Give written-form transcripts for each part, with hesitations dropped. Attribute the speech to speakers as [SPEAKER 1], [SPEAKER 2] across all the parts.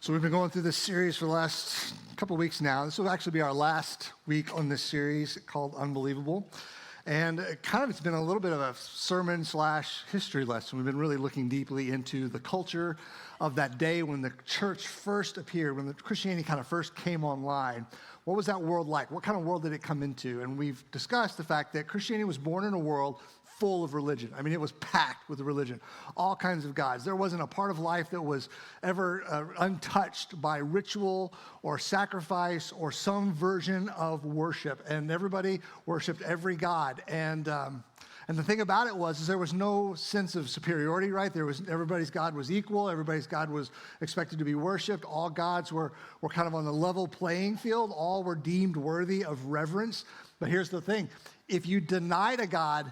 [SPEAKER 1] So we've been going through this series for the last couple of weeks now. This will actually be our last week on this series called Unbelievable. And it's been a little bit of a sermon/history lesson. We've been really looking deeply into the culture of that day when the church first appeared, when the Christianity kind of first came online. What was that world like? What kind of world did it come into? And we've discussed the fact that Christianity was born in a world full of religion. I mean, it was packed with religion, all kinds of gods. There wasn't a part of life that was ever untouched by ritual or sacrifice or some version of worship. And everybody worshiped every god. And the thing about it was there was no sense of superiority, right? Everybody's God was equal. Everybody's God was expected to be worshiped. All gods were kind of on the level playing field. All were deemed worthy of reverence. But here's the thing. If you denied a god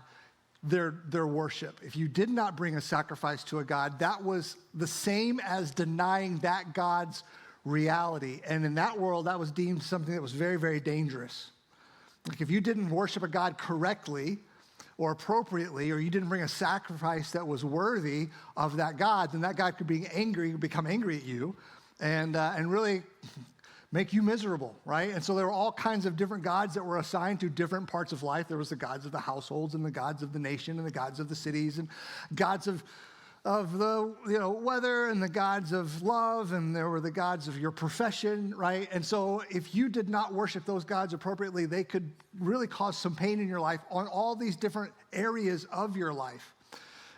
[SPEAKER 1] their worship, if you did not bring a sacrifice to a god, that was the same as denying that god's reality. And in that world, that was deemed something that was very, very dangerous. Like if you didn't worship a god correctly or appropriately, or you didn't bring a sacrifice that was worthy of that god, then that god could become angry at you and really make you miserable, right? And so there were all kinds of different gods that were assigned to different parts of life. There was the gods of the households and the gods of the nation and the gods of the cities and gods of the weather and the gods of love, and there were the gods of your profession, right? And so if you did not worship those gods appropriately, they could really cause some pain in your life on all these different areas of your life.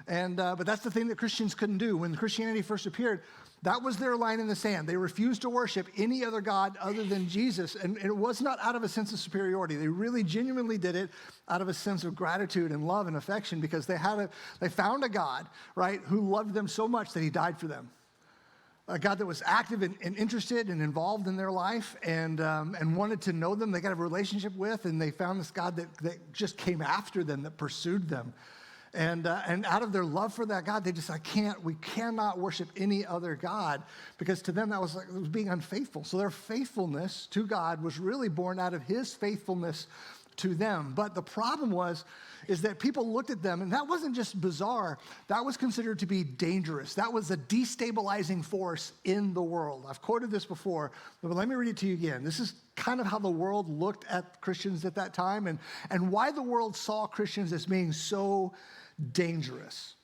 [SPEAKER 1] And but that's the thing that Christians couldn't do. When Christianity first appeared, that was their line in the sand. They refused to worship any other god other than Jesus. And it was not out of a sense of superiority. They really genuinely did it out of a sense of gratitude and love and affection because they found a God, right, who loved them so much that he died for them. A God that was active and interested and involved in their life and wanted to know them. They got a relationship with, and they found this God that just came after them, that pursued them. And out of their love for that God, they just, we cannot worship any other God, because to them it was being unfaithful. So their faithfulness to God was really born out of his faithfulness to them. But the problem is that people looked at them, and that wasn't just bizarre, that was considered to be dangerous. That was a destabilizing force in the world. I've quoted this before, but let me read it to you again. This is kind of how the world looked at Christians at that time, and why the world saw Christians as being so dangerous.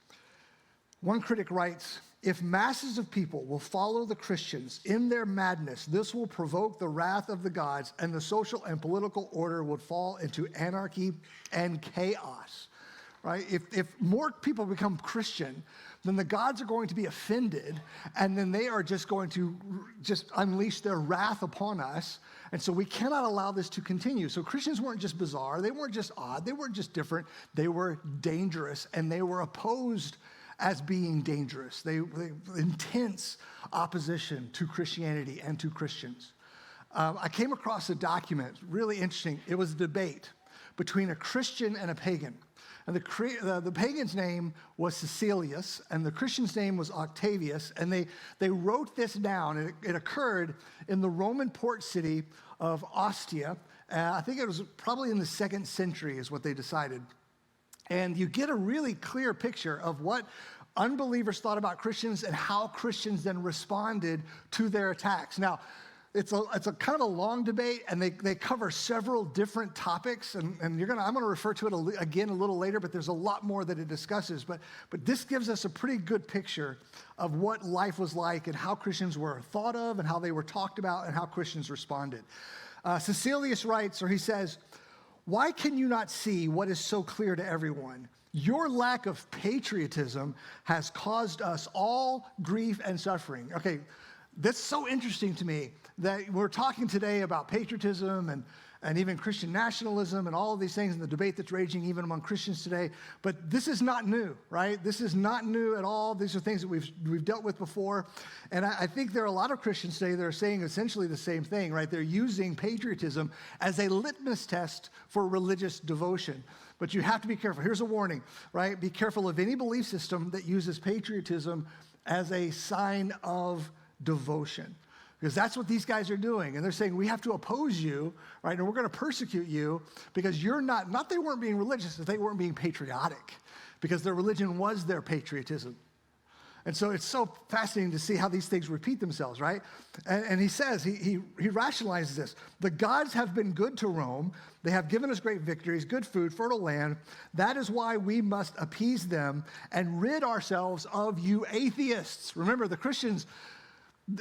[SPEAKER 1] One critic writes, "If masses of people will follow the Christians in their madness, this will provoke the wrath of the gods, and the social and political order would fall into anarchy and chaos." Right? If more people become Christian, then the gods are going to be offended, and then they are just going to unleash their wrath upon us. And so we cannot allow this to continue. So Christians weren't just bizarre, they weren't just odd, they weren't just different, they were dangerous, and they were opposed as being dangerous. They intense opposition to Christianity and to Christians. I came across a document, really interesting. It was a debate between a Christian and a pagan. And the pagan's name was Cecilius, and the Christian's name was Octavius, and they wrote this down, and it occurred in the Roman port city of Ostia. I think it was probably in the 2nd century is what they decided. And you get a really clear picture of what unbelievers thought about Christians and how Christians then responded to their attacks. Now, it's a kind of a long debate, and they cover several different topics, and I'm going to refer to it again a little later, but there's a lot more that it discusses. But this gives us a pretty good picture of what life was like and how Christians were thought of and how they were talked about and how Christians responded. Cecilius writes, or he says, "Why can you not see what is so clear to everyone? Your lack of patriotism has caused us all grief and suffering." Okay, that's so interesting to me that we're talking today about patriotism and even Christian nationalism and all of these things and the debate that's raging even among Christians today. But this is not new, right? This is not new at all. These are things that we've dealt with before. And I think there are a lot of Christians today that are saying essentially the same thing, right? They're using patriotism as a litmus test for religious devotion. But you have to be careful. Here's a warning, right? Be careful of any belief system that uses patriotism as a sign of devotion. Because that's what these guys are doing. And they're saying, we have to oppose you, right? And we're going to persecute you because you're not they weren't being religious, they weren't being patriotic. Because their religion was their patriotism. And so it's so fascinating to see how these things repeat themselves, right? And he says, he rationalizes this. The gods have been good to Rome. They have given us great victories, good food, fertile land. That is why we must appease them and rid ourselves of you atheists. Remember, the Christians,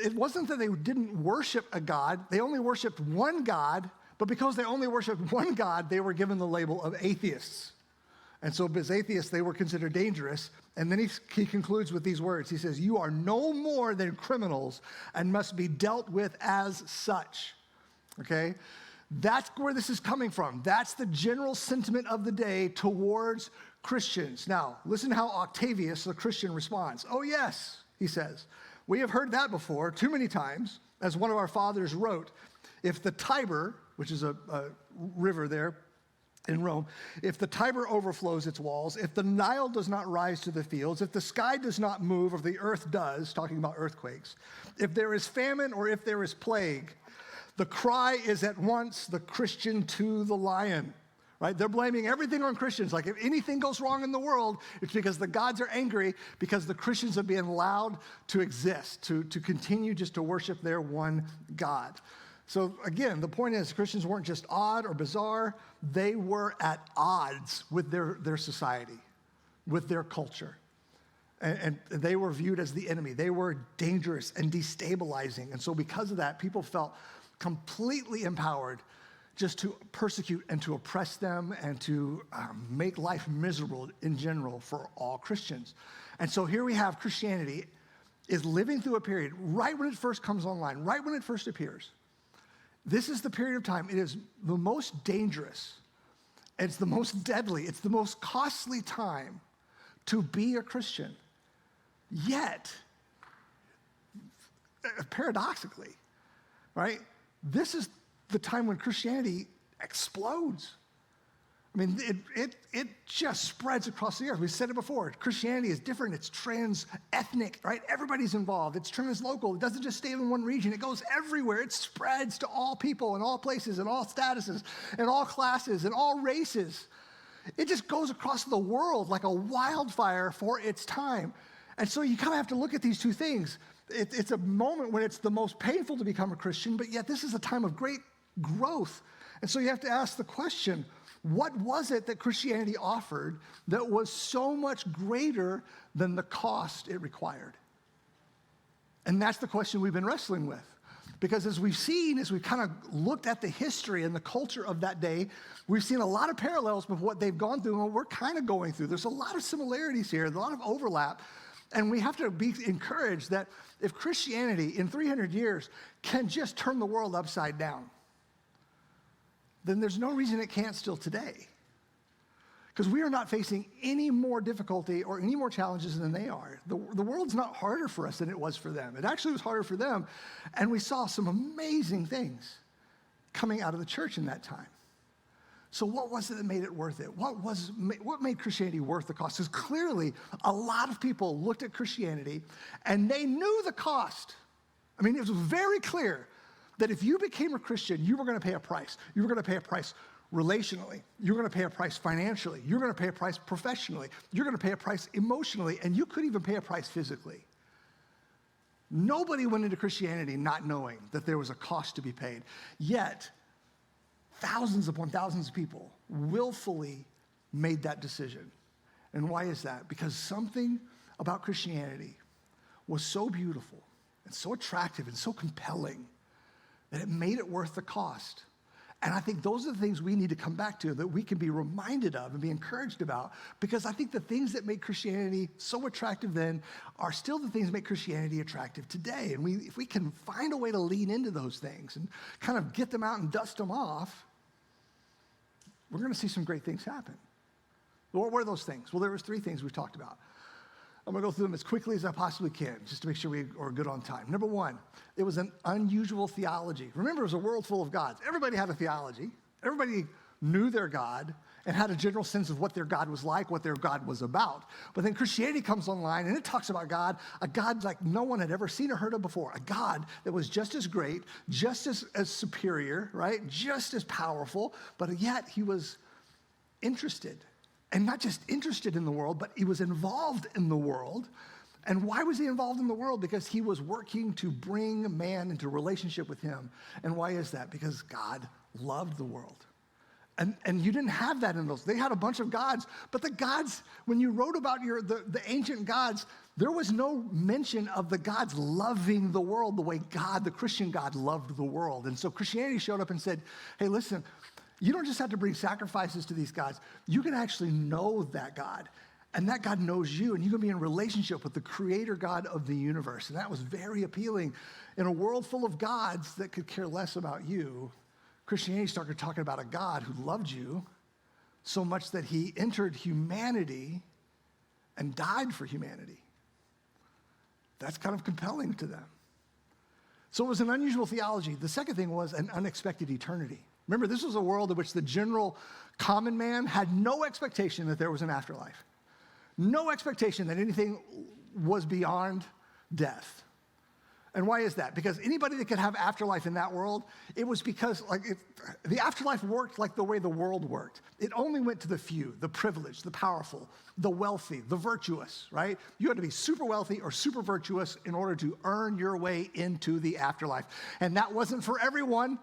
[SPEAKER 1] it wasn't that they didn't worship a god. They only worshiped one God, but because they only worshiped one God, they were given the label of atheists. And so as atheists, they were considered dangerous. And then he concludes with these words. He says, you are no more than criminals and must be dealt with as such. Okay? That's where this is coming from. That's the general sentiment of the day towards Christians. Now, listen to how Octavius, the Christian, responds. Oh, yes, he says. We have heard that before too many times. As one of our fathers wrote, if the Tiber, which is a river there, in Rome, if the Tiber overflows its walls, if the Nile does not rise to the fields, if the sky does not move, or the earth does, talking about earthquakes, if there is famine or if there is plague, the cry is at once the Christian to the lion, right? They're blaming everything on Christians. Like if anything goes wrong in the world, it's because the gods are angry because the Christians are being allowed to exist, to continue just to worship their one God. So again, the point is Christians weren't just odd or bizarre. They were at odds with their society, with their culture. And they were viewed as the enemy. They were dangerous and destabilizing. And so because of that, people felt completely empowered just to persecute and to oppress them and to make life miserable in general for all Christians. And so here we have Christianity is living through a period right when it first comes online, right when it first appears. This is the period of time. It is the most dangerous. It's the most deadly. It's the most costly time to be a Christian. Yet, paradoxically, right, this is the time when Christianity explodes. I mean, it just spreads across the earth. We said it before. Christianity is different. It's trans-ethnic, right? Everybody's involved. It's trans-local. It doesn't just stay in one region. It goes everywhere. It spreads to all people in all places and all statuses and all classes and all races. It just goes across the world like a wildfire for its time. And so you kind of have to look at these two things. It's a moment when it's the most painful to become a Christian, but yet this is a time of great growth. And so you have to ask the question, what was it that Christianity offered that was so much greater than the cost it required? And that's the question we've been wrestling with. Because as we've kind of looked at the history and the culture of that day, we've seen a lot of parallels with what they've gone through and what we're kind of going through. There's a lot of similarities here, a lot of overlap. And we have to be encouraged that if Christianity in 300 years can just turn the world upside down, then there's no reason it can't still today. Because we are not facing any more difficulty or any more challenges than they are. The world's not harder for us than it was for them. It actually was harder for them. And we saw some amazing things coming out of the church in that time. So what was it that made it worth it? What made Christianity worth the cost? Because clearly a lot of people looked at Christianity and they knew the cost. I mean, it was very clear that if you became a Christian, you were going to pay a price. You were going to pay a price relationally. You're going to pay a price financially. You're going to pay a price professionally. You're going to pay a price emotionally, and you could even pay a price physically. Nobody went into Christianity not knowing that there was a cost to be paid. Yet, thousands upon thousands of people willfully made that decision. And why is that? Because something about Christianity was so beautiful and so attractive and so compelling that it made it worth the cost. And I think those are the things we need to come back to, that we can be reminded of and be encouraged about, because I think the things that made Christianity so attractive then are still the things that make Christianity attractive today. And if we can find a way to lean into those things and kind of get them out and dust them off, we're going to see some great things happen. What were those things? Well, there was 3 things we've talked about. I'm going to go through them as quickly as I possibly can, just to make sure we are good on time. Number 1, it was an unusual theology. Remember, it was a world full of gods. Everybody had a theology. Everybody knew their God and had a general sense of what their God was like, what their God was about. But then Christianity comes online, and it talks about God, a God like no one had ever seen or heard of before, a God that was just as great, just as superior, right? Just as powerful, but yet he was interested. And not just interested in the world, but he was involved in the world. And why was he involved in the world? Because he was working to bring man into relationship with him. And why is that? Because God loved the world. And you didn't have that in those. They had a bunch of gods, but the gods, when you wrote about the ancient gods, there was no mention of the gods loving the world the way God, the Christian God, loved the world. And so Christianity showed up and said, hey, listen, you don't just have to bring sacrifices to these gods. You can actually know that God. And that God knows you, and you can be in relationship with the creator God of the universe. And that was very appealing. In a world full of gods that could care less about you, Christianity started talking about a God who loved you so much that he entered humanity and died for humanity. That's kind of compelling to them. So it was an unusual theology. The second thing was an unexpected eternity. Remember, this was a world in which the general common man had no expectation that there was an afterlife. No expectation that anything was beyond death. And why is that? Because anybody that could have afterlife in that world, it was because the afterlife worked like the way the world worked. It only went to the few, the privileged, the powerful, the wealthy, the virtuous, right? You had to be super wealthy or super virtuous in order to earn your way into the afterlife. And that wasn't for everyone,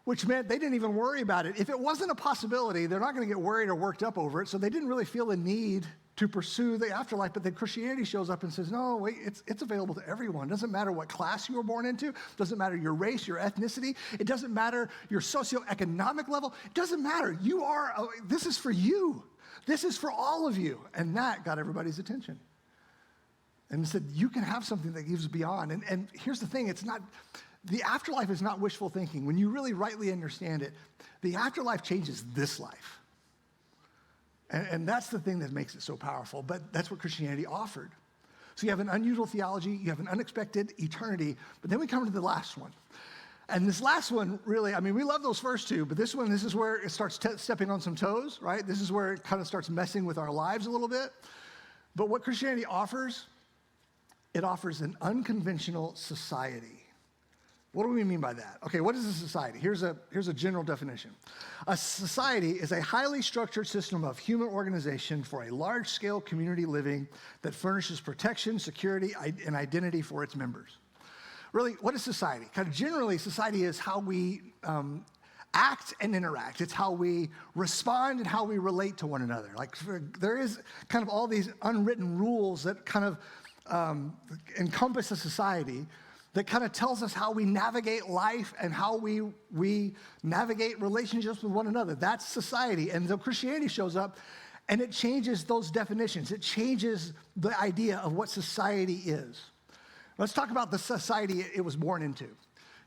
[SPEAKER 1] which meant they didn't even worry about it. If it wasn't a possibility, they're not going to get worried or worked up over it, so they didn't really feel a need to pursue the afterlife. But then Christianity shows up and says, no, wait, it's available to everyone. It doesn't matter what class you were born into. It doesn't matter your race, your ethnicity. It doesn't matter your socioeconomic level. It doesn't matter. This is for you. This is for all of you. And that got everybody's attention. And it said, you can have something that gives beyond. And here's the thing, the afterlife is not wishful thinking. When you really rightly understand it, the afterlife changes this life. And that's the thing that makes it so powerful, but that's what Christianity offered. So you have an unusual theology, you have an unexpected eternity, but then we come to the last one. And this last one, really, we love those first two, but this is where it starts stepping on some toes, right? This is where it kind of starts messing with our lives a little bit. But what Christianity offers, it offers an unconventional society. What do we mean by that? Okay, what is a society? Here's a general definition. A society is a highly structured system of human organization for a large-scale community living that furnishes protection, security, and identity for its members. Really, what is society? Kind of generally, society is how we act and interact. It's how we respond and how we relate to one another. There is kind of all these unwritten rules that kind of encompass a society that kind of tells us how we navigate life and how we navigate relationships with one another. That's society. And so Christianity shows up and it changes those definitions. It changes the idea of what society is. Let's talk about the society it was born into.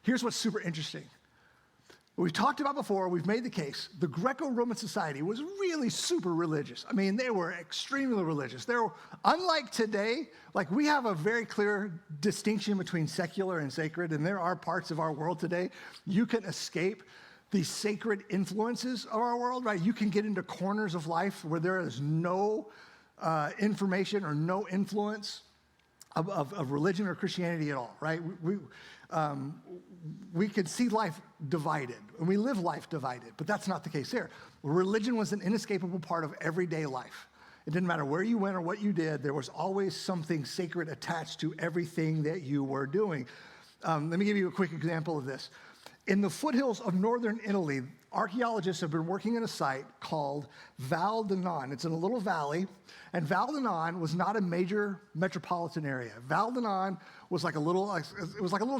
[SPEAKER 1] Here's what's super interesting. We've talked about before, we've made the case, the Greco-Roman society was really super religious. They were extremely religious. Unlike today, we have a very clear distinction between secular and sacred, and there are parts of our world today you can escape the sacred influences of our world, right? You can get into corners of life where there is no information or no influence of religion or Christianity at all, right? We can see life divided, and we live life divided, but that's not the case here. Religion was an inescapable part of everyday life. It didn't matter where you went or what you did, there was always something sacred attached to everything that you were doing. Let me give you a quick example of this. In the foothills of northern Italy, archaeologists have been working in a site called Val di Non. It's in a little valley, and Val di Non was not a major metropolitan area. Val di Non was like a little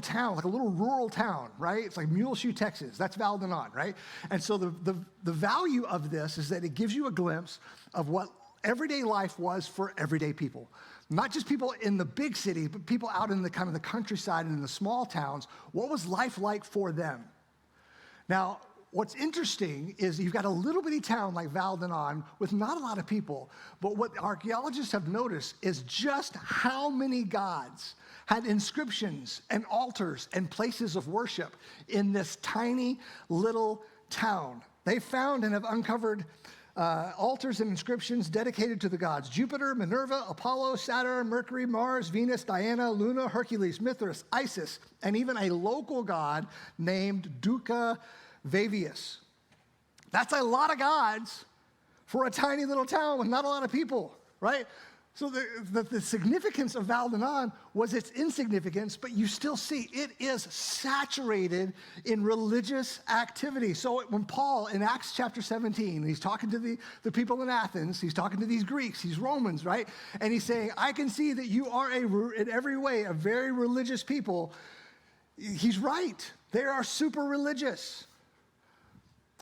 [SPEAKER 1] town, like a little rural town, right? It's like Muleshoe, Texas. That's Val di Non, right? And so the value of this is that it gives you a glimpse of what everyday life was for everyday people. Not just people in the big city, but people out in the kind of the countryside and in the small towns. What was life like for them? Now, what's interesting is you've got a little bitty town like Val di Non with not a lot of people, but what archaeologists have noticed is just how many gods had inscriptions and altars and places of worship in this tiny little town. They found and have uncovered altars and inscriptions dedicated to the gods Jupiter, Minerva, Apollo, Saturn, Mercury, Mars, Venus, Diana, Luna, Hercules, Mithras, Isis, and even a local god named Duca Vavius. That's a lot of gods for a tiny little town with not a lot of people, right? So the significance of Valdanon was its insignificance, but you still see it is saturated in religious activity. So when Paul, in Acts chapter 17, he's talking to the people in Athens, he's talking to these Greeks, these Romans, right? And he's saying, I can see that you are in every way a very religious people. He's right. They are super religious.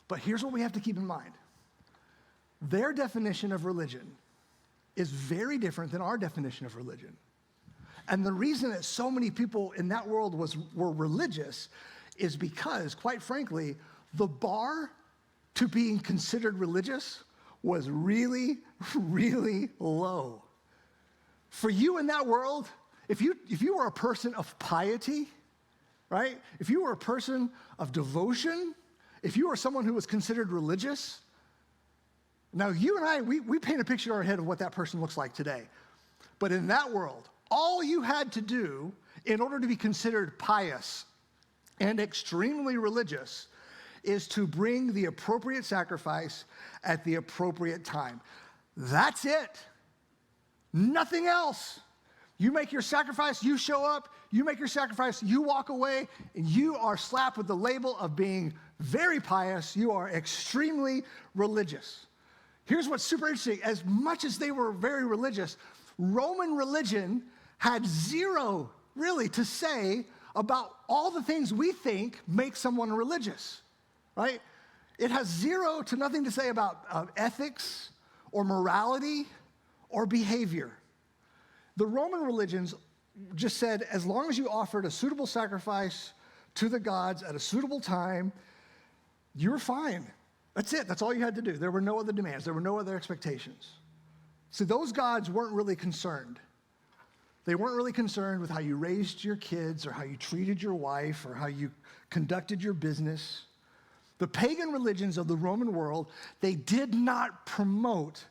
[SPEAKER 1] But here's what we have to keep in mind. Their definition of religion is very different than our definition of religion. And the reason that so many people in that world were religious is because, quite frankly, the bar to being considered religious was really, really low. For you in that world, if you were a person of piety, right? If you were a person of devotion, if you were someone who was considered religious, now, you and I, we paint a picture in our head of what that person looks like today. But in that world, all you had to do in order to be considered pious and extremely religious is to bring the appropriate sacrifice at the appropriate time. That's it. Nothing else. You make your sacrifice, you show up, you make your sacrifice, you walk away, and you are slapped with the label of being very pious. You are extremely religious. Here's what's super interesting. As much as they were very religious, Roman religion had zero, really, to say about all the things we think make someone religious, right? It has zero to nothing to say about ethics or morality or behavior. The Roman religions just said, as long as you offered a suitable sacrifice to the gods at a suitable time, you were fine. That's it. That's all you had to do. There were no other demands. There were no other expectations. So those gods weren't really concerned. They weren't really concerned with how you raised your kids or how you treated your wife or how you conducted your business. The pagan religions of the Roman world, they did not promote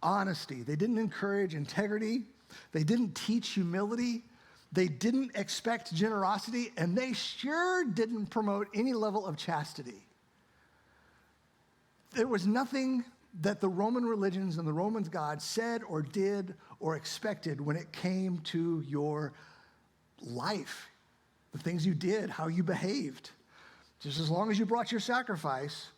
[SPEAKER 1] honesty. They didn't encourage integrity. They didn't teach humility. They didn't expect generosity. And they sure didn't promote any level of chastity. There was nothing that the Roman religions and the Roman gods said or did or expected when it came to your life, the things you did, how you behaved. Just as long as you brought your sacrifice,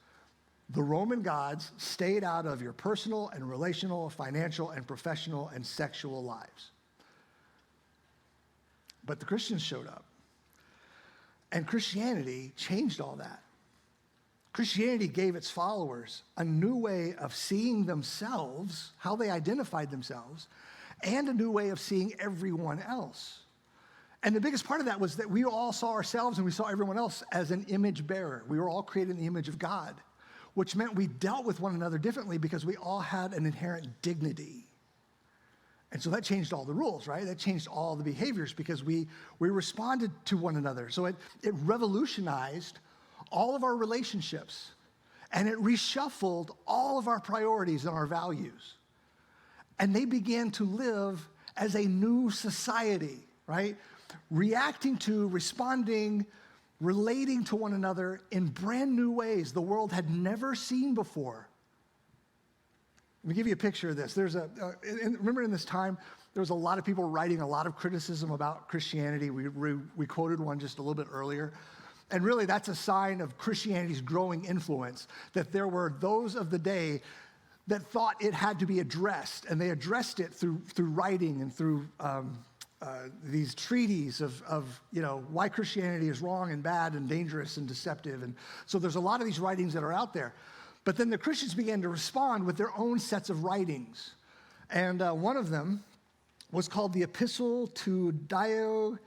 [SPEAKER 1] the Roman gods stayed out of your personal and relational, financial and professional and sexual lives. But the Christians showed up. And Christianity changed all that. Christianity gave its followers a new way of seeing themselves, how they identified themselves, and a new way of seeing everyone else. And the biggest part of that was that we all saw ourselves and we saw everyone else as an image bearer. We were all created in the image of God, which meant we dealt with one another differently because we all had an inherent dignity. And so that changed all the rules, right? That changed all the behaviors because we responded to one another. So it revolutionized all of our relationships, and it reshuffled all of our priorities and our values. And they began to live as a new society, right? Reacting to, responding, relating to one another in brand new ways the world had never seen before. Let me give you a picture of this. Remember in this time, there was a lot of people writing a lot of criticism about Christianity. We quoted one just a little bit earlier. And really, that's a sign of Christianity's growing influence, that there were those of the day that thought it had to be addressed, and they addressed it through writing and through these treaties of why Christianity is wrong and bad and dangerous and deceptive. And so there's a lot of these writings that are out there. But then the Christians began to respond with their own sets of writings. And one of them was called the Epistle to Diognetus.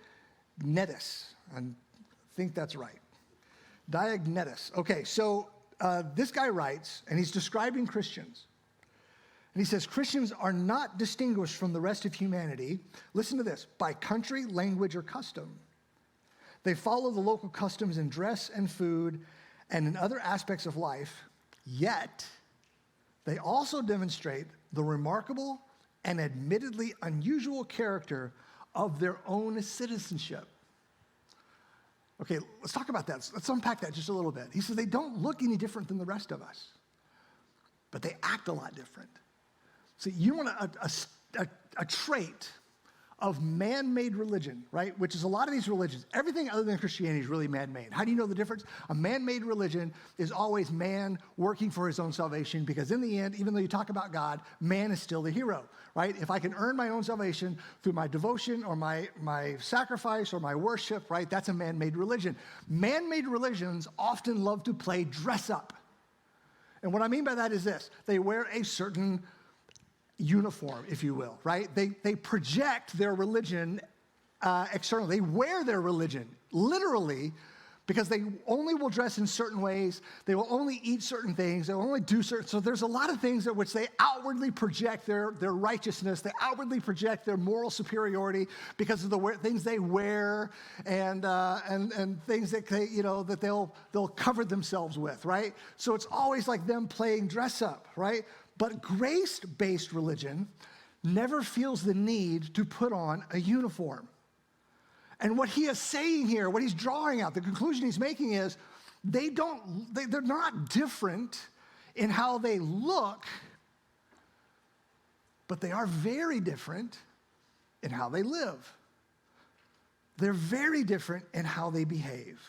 [SPEAKER 1] I think that's right. Diognetus. Okay, so this guy writes, and he's describing Christians. And he says, Christians are not distinguished from the rest of humanity, listen to this, by country, language, or custom. They follow the local customs in dress and food and in other aspects of life, yet they also demonstrate the remarkable and admittedly unusual character of their own citizenship. Okay, let's talk about that. Let's unpack that just a little bit. He says they don't look any different than the rest of us, but they act a lot different. See, you want a trait of man-made religion, right? Which is a lot of these religions. Everything other than Christianity is really man-made. How do you know the difference? A man-made religion is always man working for his own salvation, because in the end, even though you talk about God, man is still the hero, right? If I can earn my own salvation through my devotion or my sacrifice or my worship, right? That's a man-made religion. Man-made religions often love to play dress up. And what I mean by that is this: they wear a certain uniform, if you will, right? They project their religion externally. They wear their religion literally, because they only will dress in certain ways. They will only eat certain things. They'll only do certain. So there's a lot of things at which they outwardly project their righteousness. They outwardly project their moral superiority because of the things they wear and things that that they'll cover themselves with, right? So it's always like them playing dress up, right? But grace-based religion never feels the need to put on a uniform. And what he is saying here, what he's drawing out, the conclusion he's making is they're not different in how they look, but they are very different in how they live. They're very different in how they behave.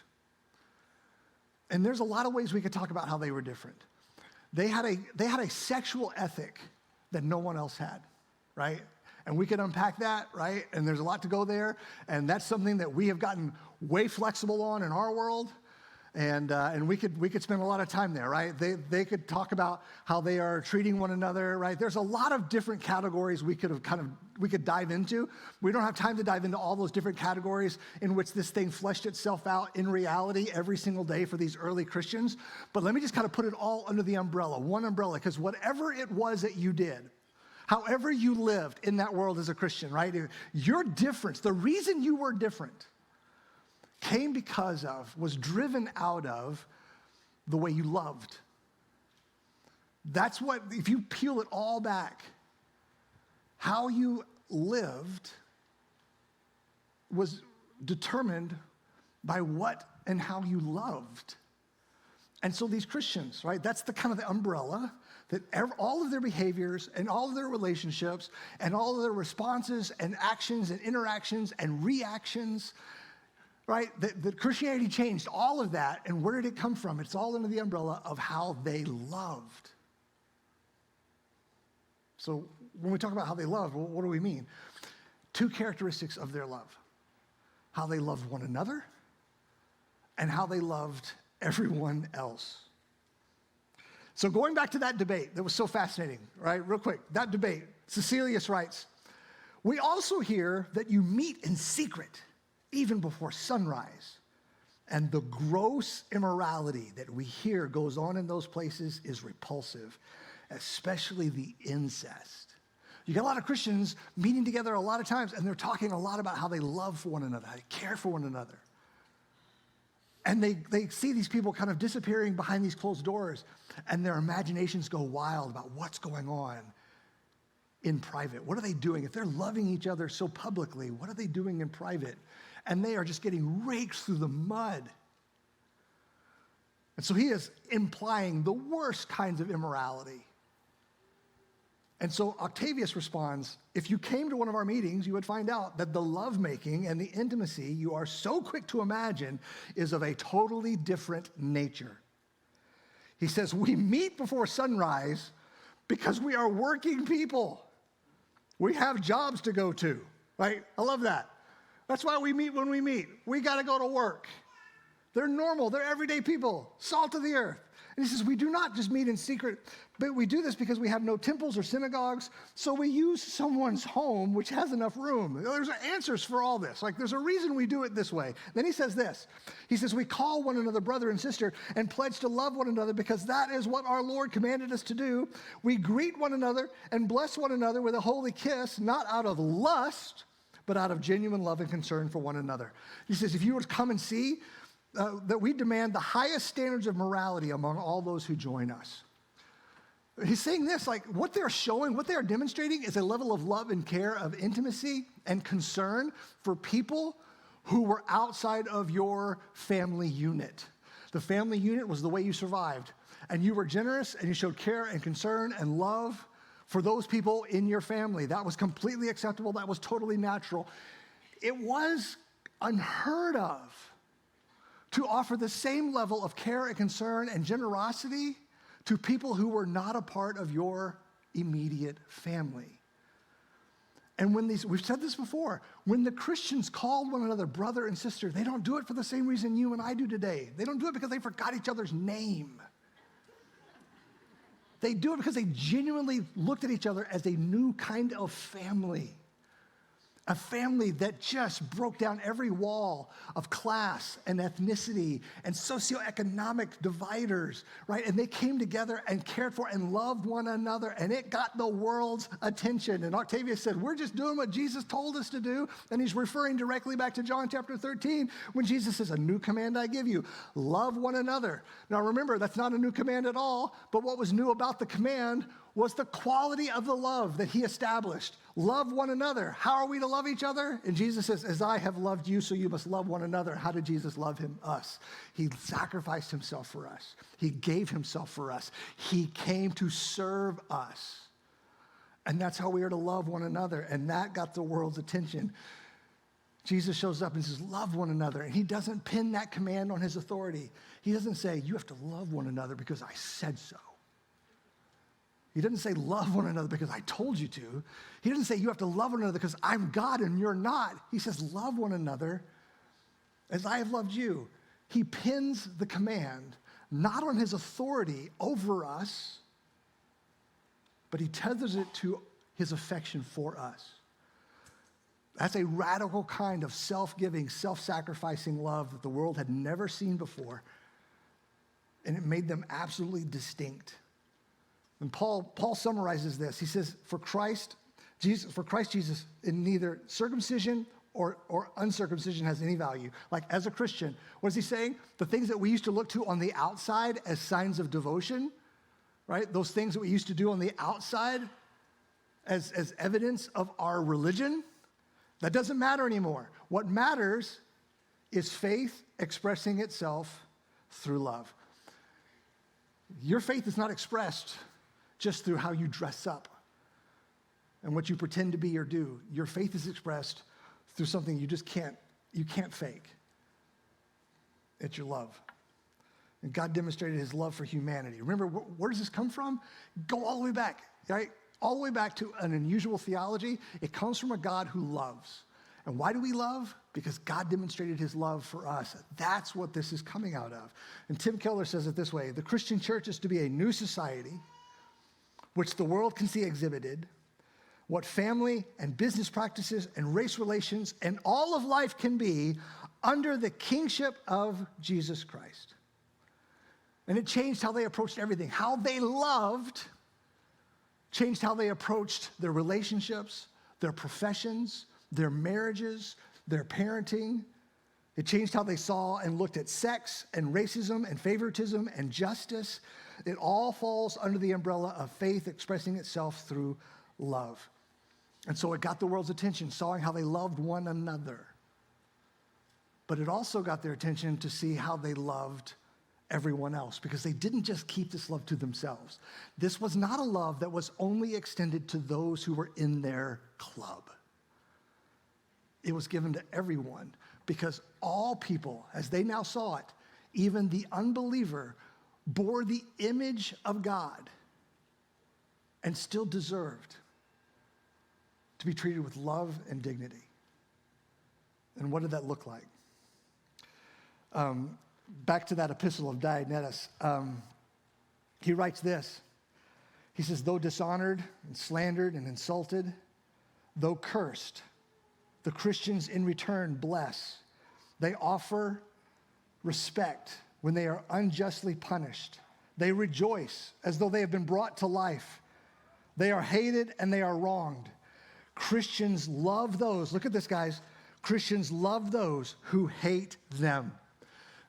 [SPEAKER 1] And there's a lot of ways we could talk about how they were different. They had a sexual ethic that no one else had, right? And we can unpack that, right? And there's a lot to go there. And that's something that we have gotten way flexible on in our world. And we could spend a lot of time there, right? They could talk about how they are treating one another, right? There's a lot of different categories we could dive into. We don't have time to dive into all those different categories in which this thing fleshed itself out in reality every single day for these early Christians. But let me just kind of put it all under the umbrella, one umbrella, because whatever it was that you did, however you lived in that world as a Christian, right? Your difference, the reason you were different, was driven out of the way you loved. That's what, if you peel it all back, how you lived was determined by what and how you loved. And so these Christians, right, that's the kind of the umbrella that all of their behaviors and all of their relationships and all of their responses and actions and interactions and reactions, right, that Christianity changed all of that. And where did it come from? It's all under the umbrella of how they loved. So when we talk about how they loved, well, what do we mean? Two characteristics of their love: how they loved one another and how they loved everyone else. So going back to that debate that was so fascinating, right? Real quick, that debate, Cecilius writes, "We also hear that you meet in secret, even before sunrise. And the gross immorality that we hear goes on in those places is repulsive, especially the incest." You got a lot of Christians meeting together a lot of times, and they're talking a lot about how they love one another, how they care for one another. And they see these people kind of disappearing behind these closed doors, and their imaginations go wild about what's going on in private. What are they doing? If they're loving each other so publicly, what are they doing in private? And they are just getting raked through the mud. And so he is implying the worst kinds of immorality. And so Octavius responds, "If you came to one of our meetings, you would find out that the lovemaking and the intimacy you are so quick to imagine is of a totally different nature." He says, "We meet before sunrise because we are working people. We have jobs to go to," right? I love that. That's why we meet when we meet. We got to go to work. They're normal. They're everyday people, salt of the earth. And he says, "We do not just meet in secret, but we do this because we have no temples or synagogues, so we use someone's home which has enough room." There's answers for all this. Like, there's a reason we do it this way. Then he says this. He says, "We call one another brother and sister and pledge to love one another because that is what our Lord commanded us to do. We greet one another and bless one another with a holy kiss, not out of lust, but out of genuine love and concern for one another." He says, if you were to come and see that we demand the highest standards of morality among all those who join us. He's saying this, like, what they're showing, what they are demonstrating is a level of love and care, of intimacy and concern for people who were outside of your family unit. The family unit was the way you survived. And you were generous and you showed care and concern and love for those people in your family. That was completely acceptable. That was totally natural. It was unheard of to offer the same level of care and concern and generosity to people who were not a part of your immediate family. And we've said this before, when the Christians called one another brother and sister, they don't do it for the same reason you and I do today. They don't do it because they forgot each other's name. They do it because they genuinely looked at each other as a new kind of family. A family that just broke down every wall of class and ethnicity and socioeconomic dividers, right? And they came together and cared for and loved one another, and it got the world's attention. And Octavius said, we're just doing what Jesus told us to do. And he's referring directly back to John chapter 13 when Jesus says, a new command I give you, love one another. Now remember, that's not a new command at all, but what was new about the command was the quality of the love that he established. Love one another. How are we to love each other? And Jesus says, as I have loved you, so you must love one another. How did Jesus love us? He sacrificed himself for us. He gave himself for us. He came to serve us. And that's how we are to love one another. And that got the world's attention. Jesus shows up and says, love one another. And he doesn't pin that command on his authority. He doesn't say, you have to love one another because I said so. He doesn't say love one another because I told you to. He doesn't say you have to love one another because I'm God and you're not. He says love one another as I have loved you. He pins the command not on his authority over us, but he tethers it to his affection for us. That's a radical kind of self-giving, self-sacrificing love that the world had never seen before, and it made them absolutely distinct. And Paul summarizes this. He says, for Christ Jesus, in neither circumcision or uncircumcision has any value. Like as a Christian, what is he saying? The things that we used to look to on the outside as signs of devotion, right? Those things that we used to do on the outside as evidence of our religion, that doesn't matter anymore. What matters is faith expressing itself through love. Your faith is not expressed just through how you dress up and what you pretend to be or do. Your faith is expressed through something you can't fake. It's your love. And God demonstrated his love for humanity. Remember, where does this come from? Go all the way back, right? All the way back to an unusual theology. It comes from a God who loves. And why do we love? Because God demonstrated his love for us. That's what this is coming out of. And Tim Keller says it this way: the Christian church is to be a new society which the world can see exhibited, what family and business practices and race relations and all of life can be under the kingship of Jesus Christ. And it changed how they approached everything. How they loved changed how they approached their relationships, their professions, their marriages, their parenting. It changed how they saw and looked at sex and racism and favoritism and justice. It all falls under the umbrella of faith expressing itself through love. And so it got the world's attention, seeing how they loved one another. But it also got their attention to see how they loved everyone else, because they didn't just keep this love to themselves. This was not a love that was only extended to those who were in their club. It was given to everyone, because all people, as they now saw it, even the unbeliever, bore the image of God and still deserved to be treated with love and dignity. And what did that look like? Back to that epistle of Diognetus, he writes this. He says, though dishonored and slandered and insulted, though cursed, the Christians in return bless. They offer respect when they are unjustly punished. They rejoice as though they have been brought to life. They are hated and they are wronged. Christians love those, look at this, guys. Christians love those who hate them.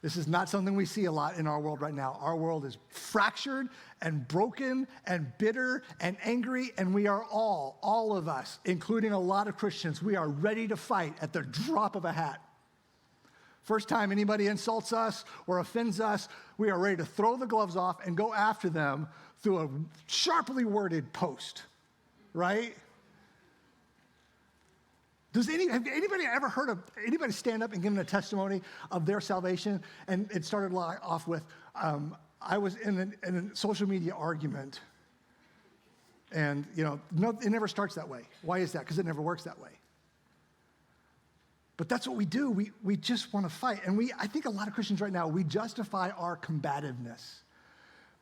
[SPEAKER 1] This is not something we see a lot in our world right now. Our world is fractured and broken and bitter and angry, and we are all of us, including a lot of Christians, we are ready to fight at the drop of a hat. First time anybody insults us or offends us, we are ready to throw the gloves off and go after them through a sharply worded post. right? Have anybody ever heard of anybody stand up and give a testimony of their salvation? And it started off with, I was in a social media argument, and it never starts that way. Why is that? Because it never works that way. But that's what we do. We just want to fight. And I think a lot of Christians right now, we justify our combativeness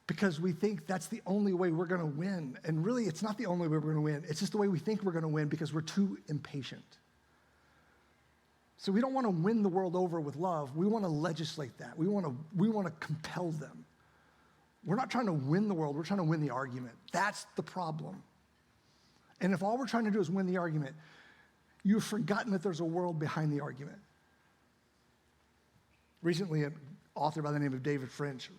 [SPEAKER 1] because we think that's the only way we're going to win. And really, it's not the only way we're going to win. It's just the way we think we're going to win because we're too impatient. So we don't want to win the world over with love. We want to legislate that. We want to compel them. We're not trying to win the world. We're trying to win the argument. That's the problem. And if all we're trying to do is win the argument, you've forgotten that there's a world behind the argument. Recently, an author by the name of David French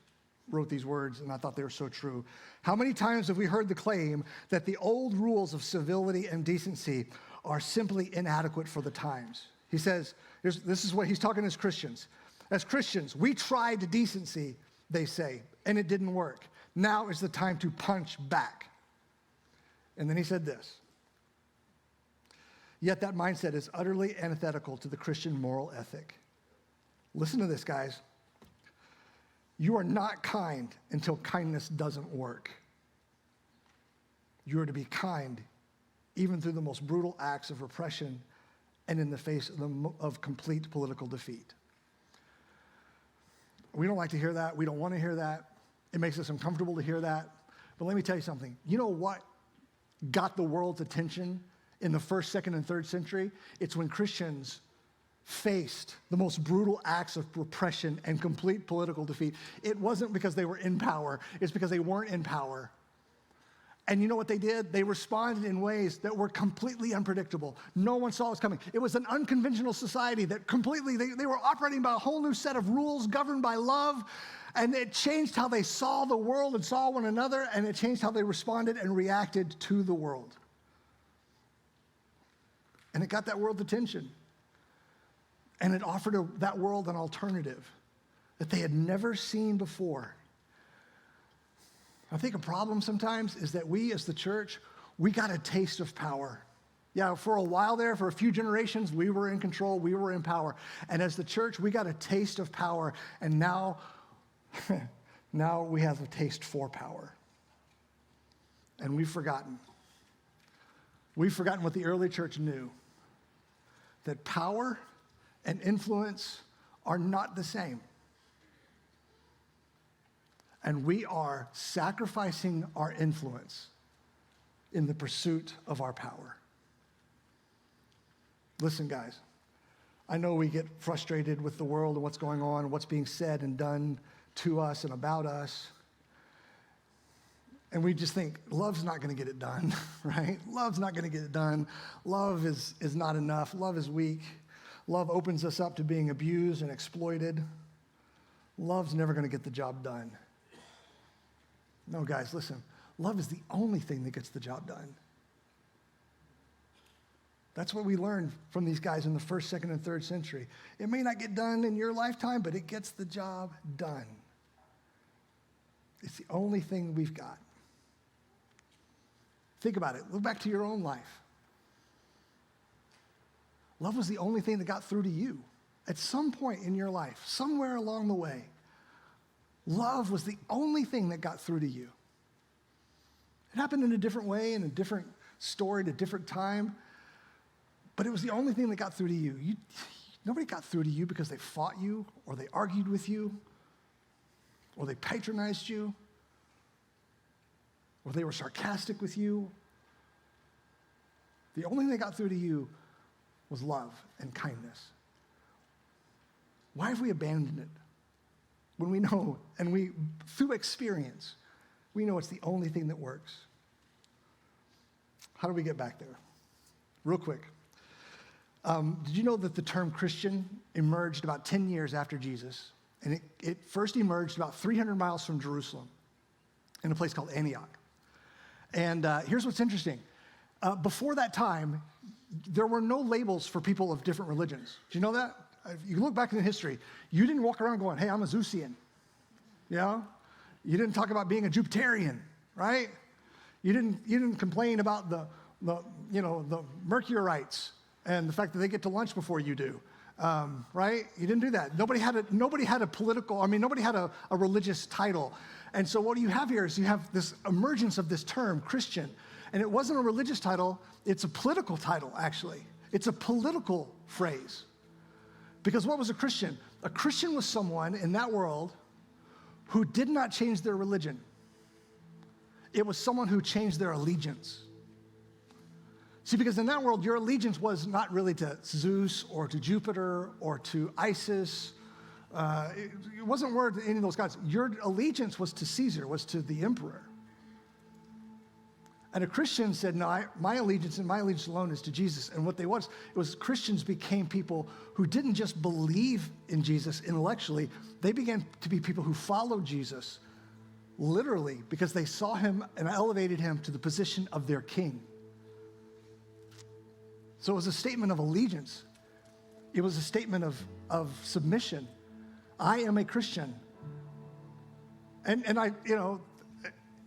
[SPEAKER 1] wrote these words, and I thought they were so true. How many times have we heard the claim that the old rules of civility and decency are simply inadequate for the times? He says, this is what he's talking as Christians. As Christians, we tried decency, they say, and it didn't work. Now is the time to punch back. And then he said this. Yet that mindset is utterly antithetical to the Christian moral ethic. Listen to this, guys. You are not kind until kindness doesn't work. You are to be kind even through the most brutal acts of repression and in the face of complete political defeat. We don't like to hear that. We don't want to hear that. It makes us uncomfortable to hear that. But let me tell you something. You know what got the world's attention in the first, second, and third century? It's when Christians faced the most brutal acts of repression and complete political defeat. It wasn't because they were in power. It's because they weren't in power. And you know what they did? They responded in ways that were completely unpredictable. No one saw it coming. It was an unconventional society that completely, they were operating by a whole new set of rules governed by love. And it changed how they saw the world and saw one another, and it changed how they responded and reacted to the world. And it got that world's attention. And it offered that world an alternative that they had never seen before. I think a problem sometimes is that we as the church, we got a taste of power. Yeah, for a while there, for a few generations, we were in control, we were in power. And as the church, we got a taste of power, and now we have a taste for power. And we've forgotten. We've forgotten what the early church knew, that power and influence are not the same. And we are sacrificing our influence in the pursuit of our power. Listen, guys, I know we get frustrated with the world and what's going on and what's being said and done to us and about us. And we just think, love's not going to get it done, right? Love's not going to get it done. Love is not enough. Love is weak. Love opens us up to being abused and exploited. Love's never going to get the job done. No, guys, listen. Love is the only thing that gets the job done. That's what we learned from these guys in the first, second, and third century. It may not get done in your lifetime, but it gets the job done. It's the only thing we've got. Think about it. Look back to your own life. Love was the only thing that got through to you. At some point in your life, somewhere along the way, love was the only thing that got through to you. It happened in a different way, in a different story, at a different time, but it was the only thing that got through to you. Nobody got through to you because they fought you, or they argued with you, or they patronized you, or they were sarcastic with you. The only thing that got through to you was love and kindness. Why have we abandoned it? When we know, and we, through experience, we know it's the only thing that works. How do we get back there? Real quick. Did you know that the term Christian emerged about 10 years after Jesus? And it first emerged about 300 miles from Jerusalem in a place called Antioch. And here's what's interesting. Before that time, there were no labels for people of different religions. Do you know that? If you look back in history, you didn't walk around going, hey, I'm a Zeusian. You know? You didn't talk about being a Jupiterian, right? You didn't complain about the the Mercurites and the fact that they get to lunch before you do, right? You didn't do that. Nobody had a religious title. And so what you have here is you have this emergence of this term, Christian. And it wasn't a religious title, it's a political title, actually. It's a political phrase. Because what was a Christian? A Christian was someone in that world who did not change their religion. It was someone who changed their allegiance. See, because in that world, your allegiance was not really to Zeus or to Jupiter or to Isis. It wasn't word to any of those gods. Your allegiance was to Caesar, was to the emperor. And a Christian said, no, my allegiance and my allegiance alone is to Jesus. And what it was Christians became people who didn't just believe in Jesus intellectually. They began to be people who followed Jesus literally because they saw him and elevated him to the position of their king. So it was a statement of allegiance. It was a statement of submission. I am a Christian. And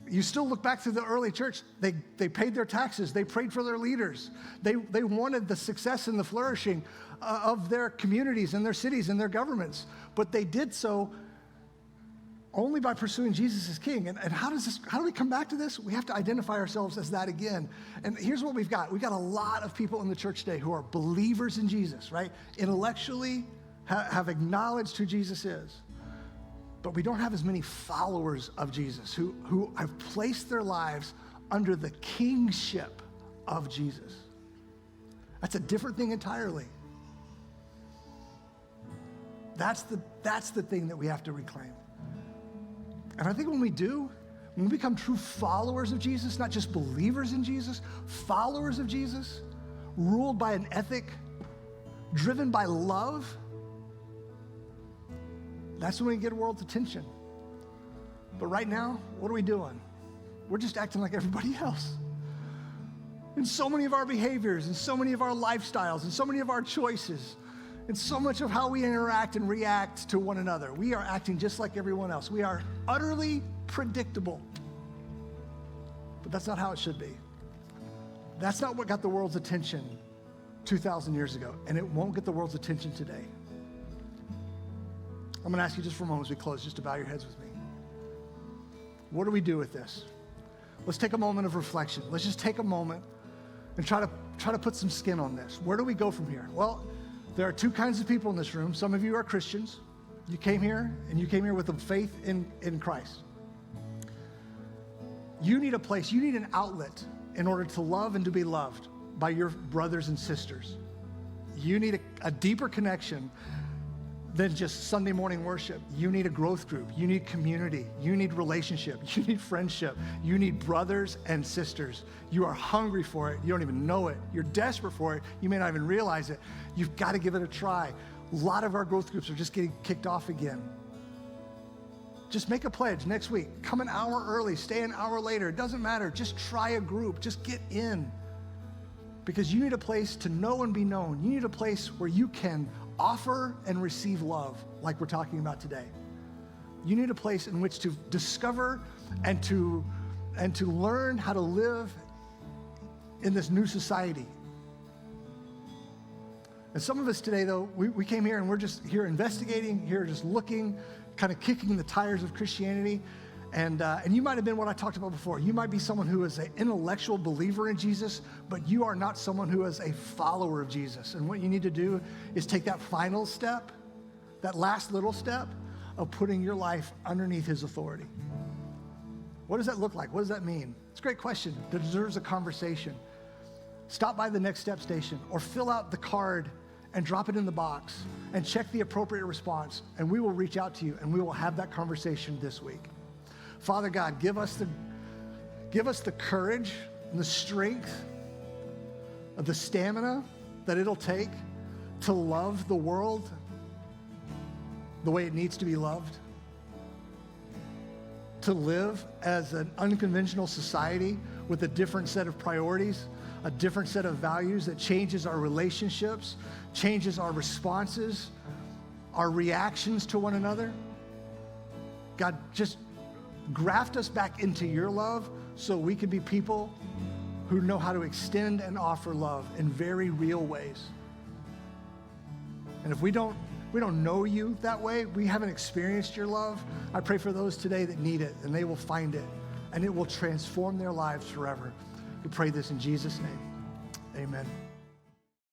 [SPEAKER 1] you still look back to the early church, they paid their taxes, they prayed for their leaders. They wanted the success and the flourishing of their communities and their cities and their governments. But they did so only by pursuing Jesus as king. And how do we come back to this? We have to identify ourselves as that again. And here's what we've got. We've got a lot of people in the church today who are believers in Jesus, right? Intellectually have acknowledged who Jesus is. But we don't have as many followers of Jesus who have placed their lives under the kingship of Jesus. That's a different thing entirely. That's the thing that we have to reclaim. And I think when we become true followers of Jesus, not just believers in Jesus, followers of Jesus, ruled by an ethic, driven by love, that's when we get world's attention. But right now, what are we doing? We're just acting like everybody else. In so many of our behaviors, and so many of our lifestyles, and so many of our choices, and so much of how we interact and react to one another, we are acting just like everyone else. We are utterly predictable. But that's not how it should be. That's not what got the world's attention 2,000 years ago, and it won't get the world's attention today. I'm going to ask you just for a moment as we close, just to bow your heads with me. What do we do with this? Let's take a moment of reflection. Let's just take a moment and try to put some skin on this. Where do we go from here? Well, there are two kinds of people in this room. Some of you are Christians. You came here with a faith in Christ. You need a place, you need an outlet in order to love and to be loved by your brothers and sisters. You need a deeper connection than just Sunday morning worship. You need a growth group. You need community. You need relationship. You need friendship. You need brothers and sisters. You are hungry for it. You don't even know it. You're desperate for it. You may not even realize it. You've got to give it a try. A lot of our growth groups are just getting kicked off again. Just make a pledge next week. Come an hour early, stay an hour later. It doesn't matter. Just try a group. Just get in. Because you need a place to know and be known. You need a place where you can offer and receive love, like we're talking about today. You need a place in which to discover and to learn how to live in this new society. And some of us today, though, we came here and we're just here investigating, here just looking, kind of kicking the tires of Christianity. And you might have been what I talked about before. You might be someone who is an intellectual believer in Jesus, but you are not someone who is a follower of Jesus. And what you need to do is take that final step, that last little step of putting your life underneath his authority. What does that look like? What does that mean? It's a great question that deserves a conversation. Stop by the Next Step station or fill out the card and drop it in the box and check the appropriate response, and we will reach out to you and we will have that conversation this week. Father God, give us the courage and the strength of the stamina that it'll take to love the world the way it needs to be loved, to live as an unconventional society with a different set of priorities, a different set of values that changes our relationships, changes our responses, our reactions to one another. God, just graft us back into your love so we can be people who know how to extend and offer love in very real ways. And if we don't know you that way, we haven't experienced your love, I pray for those today that need it, and they will find it, and it will transform their lives forever. We pray this in Jesus' name. Amen.